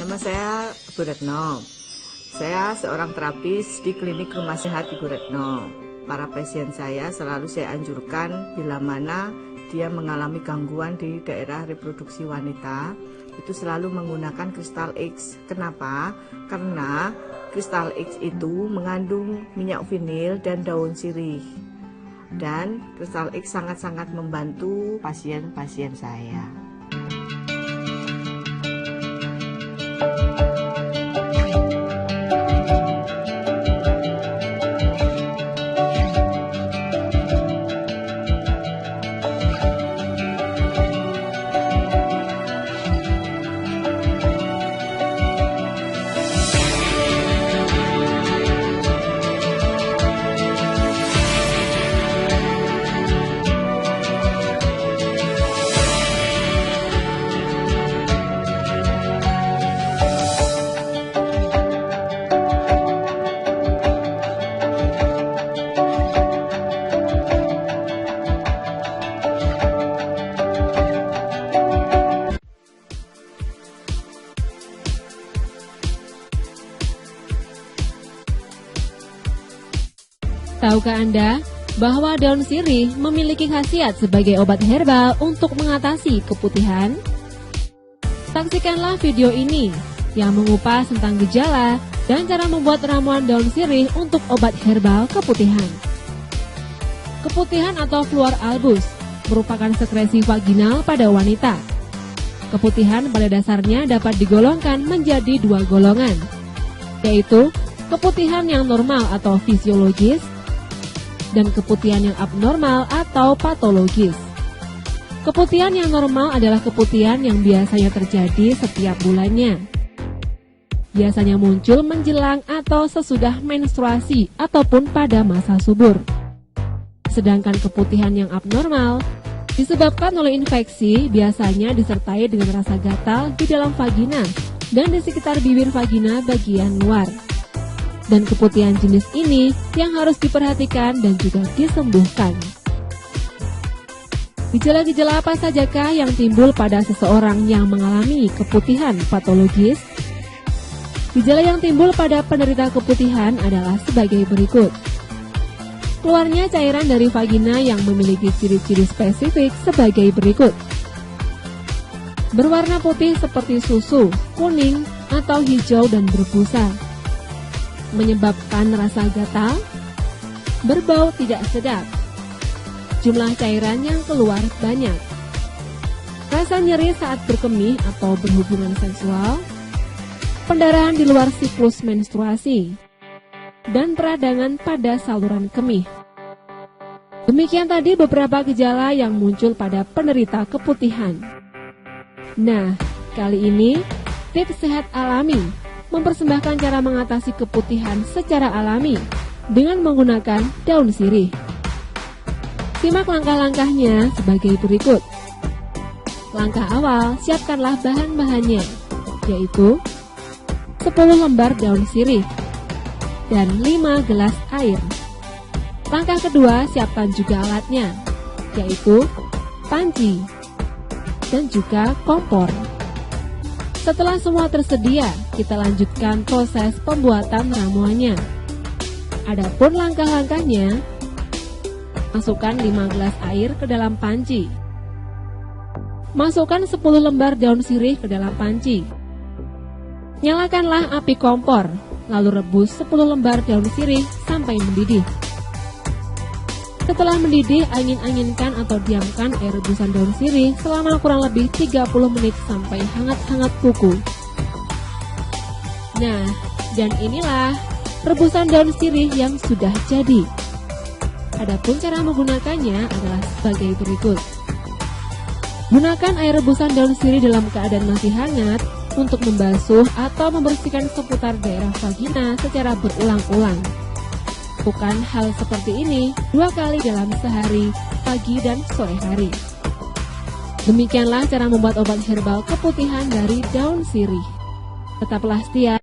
Nama saya Bu Retno. Saya seorang terapis di klinik Rumah Sehat Ibu Retno. Para pasien saya selalu saya anjurkan bila mana dia mengalami gangguan di daerah reproduksi wanita, itu selalu menggunakan kristal X. Kenapa? Karena kristal X itu mengandung minyak vinil dan daun sirih. Dan kristal X sangat-sangat membantu pasien-pasien saya. Tahukah Anda bahwa daun sirih memiliki khasiat sebagai obat herbal untuk mengatasi keputihan? Saksikanlah video ini yang mengupas tentang gejala dan cara membuat ramuan daun sirih untuk obat herbal keputihan. Keputihan atau fluor albus merupakan sekresi vaginal pada wanita. Keputihan pada dasarnya dapat digolongkan menjadi dua golongan, yaitu keputihan yang normal atau fisiologis dan keputihan yang abnormal atau patologis. Keputihan yang normal adalah keputihan yang biasanya terjadi setiap bulannya. Biasanya muncul menjelang atau sesudah menstruasi ataupun pada masa subur. Sedangkan keputihan yang abnormal disebabkan oleh infeksi, biasanya disertai dengan rasa gatal di dalam vagina dan di sekitar bibir vagina bagian luar. Dan keputihan jenis ini yang harus diperhatikan dan juga disembuhkan. Gejala-gejala apa sajakah yang timbul pada seseorang yang mengalami keputihan patologis? Gejala yang timbul pada penderita keputihan adalah sebagai berikut. Keluarnya cairan dari vagina yang memiliki ciri-ciri spesifik sebagai berikut. Berwarna putih seperti susu, kuning, atau hijau dan berbusa. Menyebabkan rasa gatal, berbau tidak sedap, jumlah cairan yang keluar banyak, rasa nyeri saat berkemih atau berhubungan seksual, pendarahan di luar siklus menstruasi, dan peradangan pada saluran kemih. Demikian tadi beberapa gejala yang muncul pada penderita keputihan. Nah, kali ini tips sehat alami mempersembahkan cara mengatasi keputihan secara alami dengan menggunakan daun sirih. Simak langkah-langkahnya sebagai berikut. Langkah awal, siapkanlah bahan-bahannya, yaitu 10 lembar daun sirih dan 5 gelas air. Langkah kedua, siapkan juga alatnya, yaitu panci dan juga kompor. Setelah semua tersedia, kita lanjutkan proses pembuatan ramuannya. Adapun langkah-langkahnya, masukkan 5 gelas air ke dalam panci. Masukkan 10 lembar daun sirih ke dalam panci. Nyalakanlah api kompor, lalu rebus 10 lembar daun sirih sampai mendidih. Setelah mendidih, angin-anginkan atau diamkan air rebusan daun sirih selama kurang lebih 30 menit sampai hangat-hangat kuku. Nah, dan inilah rebusan daun sirih yang sudah jadi. Adapun cara menggunakannya adalah sebagai berikut. Gunakan air rebusan daun sirih dalam keadaan masih hangat untuk membasuh atau membersihkan seputar daerah vagina secara berulang-ulang. Lakukan hal seperti ini 2 kali dalam sehari, pagi dan sore hari. Demikianlah cara membuat obat herbal keputihan dari daun sirih. Tetaplah setia.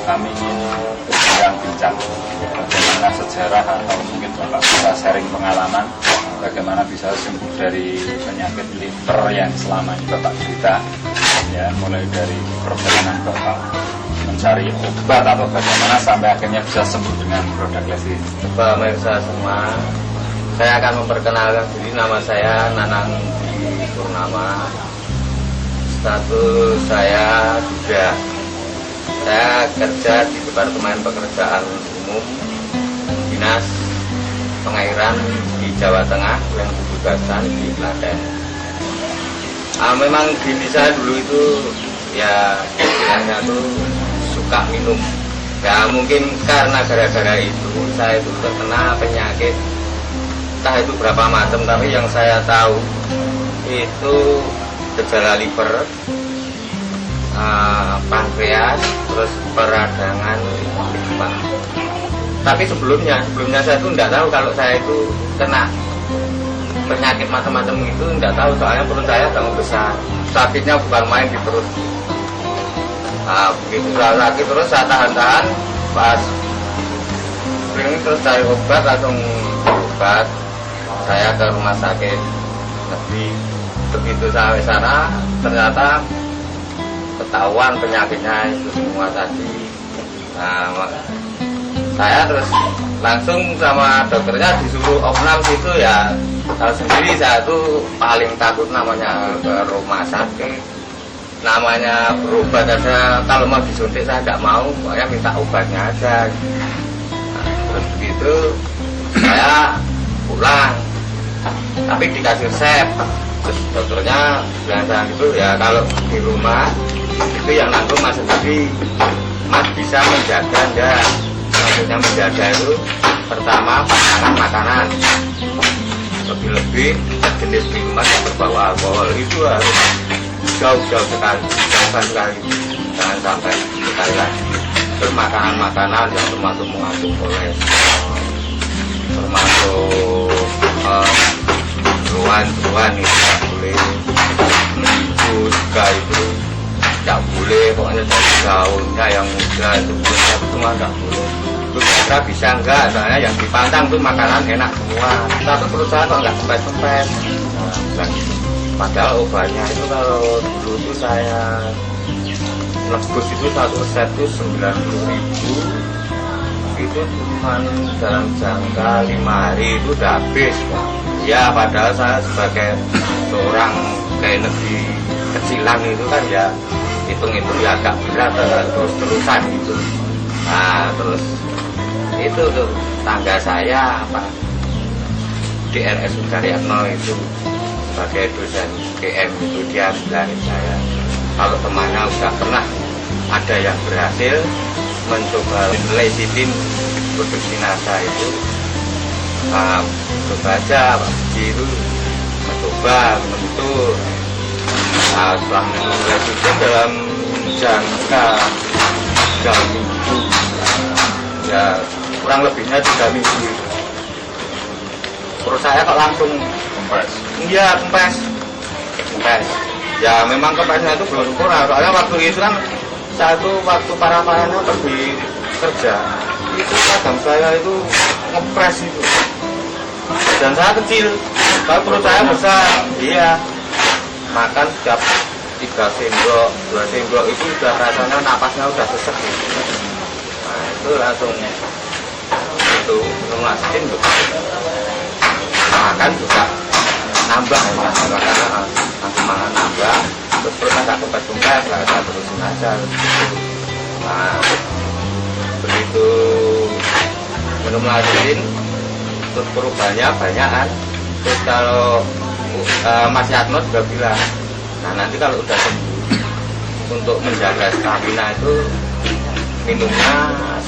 Kami ingin bincang-bincang bagaimana sejarah atau mungkin Bapak bisa sharing pengalaman bagaimana bisa sembuh dari penyakit liver yang selama ini Bapak cerita, ya, mulai dari perjalanan Bapak mencari obat atau bagaimana sampai akhirnya bisa sembuh dengan produk Leslie. Pemirsa semua, saya akan memperkenalkan diri. Nama saya Nanang Purnama. Status saya juga, saya kerja di Departemen Pekerjaan Umum Dinas Pengairan di Jawa Tengah yang ditugaskan di Klaten. Memang diri saya dulu itu ya istilahnya tuh suka minum. Ya mungkin karena gara-gara itu saya itu terkena penyakit, entah itu berapa macam, tapi yang saya tahu itu gejala liver, pankreas, terus peradangan limpa. Tapi sebelumnya saya tuh tidak tahu kalau saya itu kena penyakit macam-macam itu, tidak tahu, soalnya perut saya sangat besar, sakitnya bukan main di perut. Begitu saya sakit terus saya tahan-tahan, pas ini terus cari obat, langsung obat saya ke rumah sakit negeri. Begitu sampai sana ternyata ketahuan penyakitnya itu semua tadi. Nah, saya terus langsung sama dokternya disuruh opnam situ. Ya kalau sendiri saya tuh paling takut namanya ke rumah sakit, namanya berobat aja. Kalau mau disuntik saya tidak mau, pokoknya minta obatnya aja. Nah, terus begitu saya pulang, tapi dikasih resep. Terus dokternya bilang saya gitu, ya kalau di rumah itu yang nanggung Mas sendiri. Mas bisa menjaga enggak? Maksudnya menjaga itu pertama makanan, lebih-lebih jenis minuman yang berbau alkohol itu harus jauh-jauh sekali, jangan sampai sekali lagi. Terus makanan-makanan yang termasuk mengandung kolesterol, termasuk jeruan itu tidak boleh, itu juga itu tidak boleh, pokoknya dari daunnya yang muda itu semua tidak boleh. Itu kira bisa enggak, soalnya yang dipantang itu makanan enak semua, tapi perut saya kok enggak kempes-kempes. Nah, padahal obatnya itu kalau dulu itu saya nebus itu satu resep itu 90.000, itu cuma dalam jangka 5 hari itu udah habis. Ya padahal saya sebagai seorang kayak negeri kecilan itu kan ya hitung-hitung ya agak berat, terus-terusan gitu. Nah terus itu tuh tangga saya apa di RSU Karyatno itu sebagai dosen GM itu dia bilangin saya kalau temannya udah pernah ada yang berhasil mencoba lecitin produksi NASA itu, coba aja Pak Haji itu mencoba minum itu. Nah, setelah minum lecitin dalam jangka 3 minggu, ya kurang lebihnya 3 minggu itu, perut saya kok langsung kempes. Iya kempes. Ya memang kempesnya itu belum sempurna, soalnya waktu itu kan saya tuh waktu parah-parahnya pergi kerja itu kadang saya itu ngepres itu, dan saya kecil tapi perut saya besar. Iya makan setiap 3 sendok 2 sendok itu udah rasanya napasnya udah sesek gitu. Nah itu langsung itu memastikan makan juga nambah ya, karena langsung makan nambah, terus perutnya nggak kempes-kempes, nggak ada terusin aja. Nah begitu minum lecitin terus perubahannya banyakan. Terus kalau Mas Yatno juga bilang, nah nanti kalau udah sembuh untuk menjaga stamina itu minumnya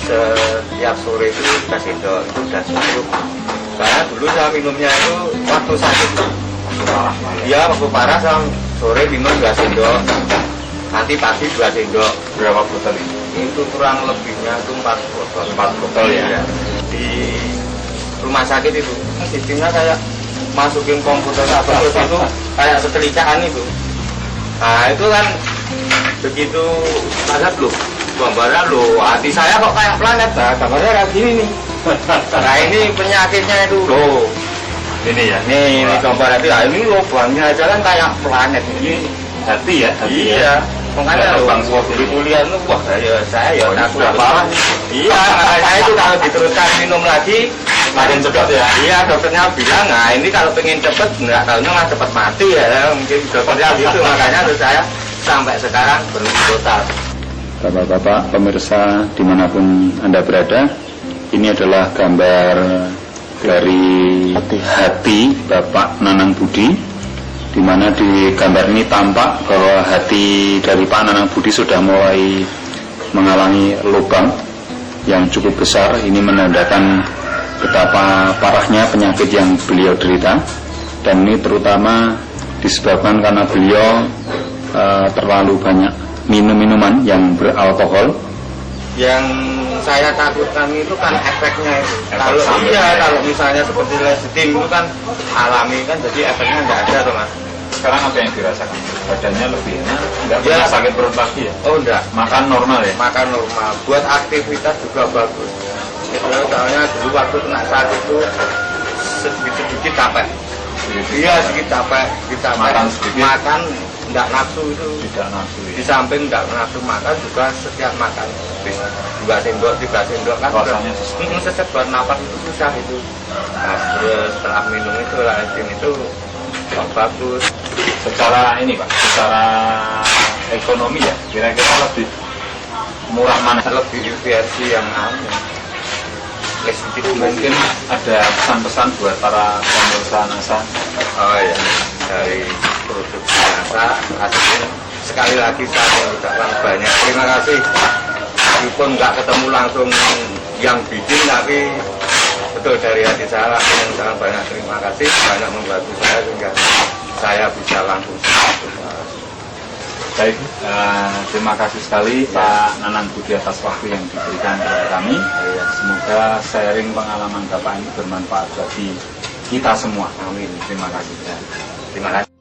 setiap sore itu 3 sendok, itu udah cukup. Karena dulu saya minumnya itu waktu sakit, iya waktu parah saya sore minum 2 sendok, nanti pagi 2 sendok. Berapa botol ini? Itu kurang lebihnya itu 4 botol. 4 botol ya. Di rumah sakit itu sistemnya kayak masukin komputer apa terus itu kayak setricaan itu. Nah itu kan begitu padat loh, gambarnya loh, hati saya kok kayak planet, nah gambarnya kayak gini nih. Nah ini penyakitnya itu loh. Ini ya. Ini gambar itu, ini lubangnya aja kan kayak planet ini. Hati ya. Iya. Makanya lubang di kuliah itu wah saya ya takut apa. Iya, saya itu kalau diteruskan minum lagi Makin cepat ya. Iya, dokternya bilang, nah ini kalau pengen cepet nggak tahunya nggak cepet mati ya. Mungkin dokternya gitu, makanya terus saya sampai sekarang berhenti total. Bapak-bapak pemirsa dimanapun Anda berada, ini adalah gambar dari hati Bapak Nanang Budi, di mana di gambar ini tampak bahwa hati dari Pak Nanang Budi sudah mulai mengalami lubang yang cukup besar. Ini menandakan betapa parahnya penyakit yang beliau derita, dan ini terutama disebabkan karena beliau terlalu banyak minum minuman yang beralkohol. Yang saya takutkan itu kan efeknya itu. Kalau sampingnya. kalau misalnya seperti steam itu kan alami kan, jadi efeknya nggak ada tuh mas. Sekarang apa yang dirasakan? Badannya lebih enak, nggak Ya. pernah sakit perut lagi ya? Oh enggak, Makan normal ya? makan normal. Buat aktivitas juga bagus. Itu soalnya dulu waktu kena sakit itu sedikit capek. Iya sedikit capek, Makan sedikit. Makan enggak nafsu itu. Tidak nafsu Di ya? samping enggak nafsu makan juga setiap makan 2 sendok 3 sendok kan Rasanya seset buat napas itu susah itu. Nah, terus setelah minum itu lazim itu bagus. Secara ini Pak, secara ekonomi ya, kira-kira lebih murah mana? Lebih versi yang sedikit Mungkin ada pesan-pesan buat para pemirsa NASA. Oh ya, dari produksi NASA aslinya sekali lagi saya ucapkan banyak terima kasih. Meskipun nggak ketemu langsung yang bikin, tapi betul dari hati saya langsung sangat banyak terima kasih, banyak membantu saya sehingga saya bisa langsung. Baik, terima kasih sekali Pak Nanang Budi atas waktu yang diberikan kepada kami. Semoga sharing pengalaman Bapak ini bermanfaat bagi kita semua. Amin. Terima kasih. Terima kasih.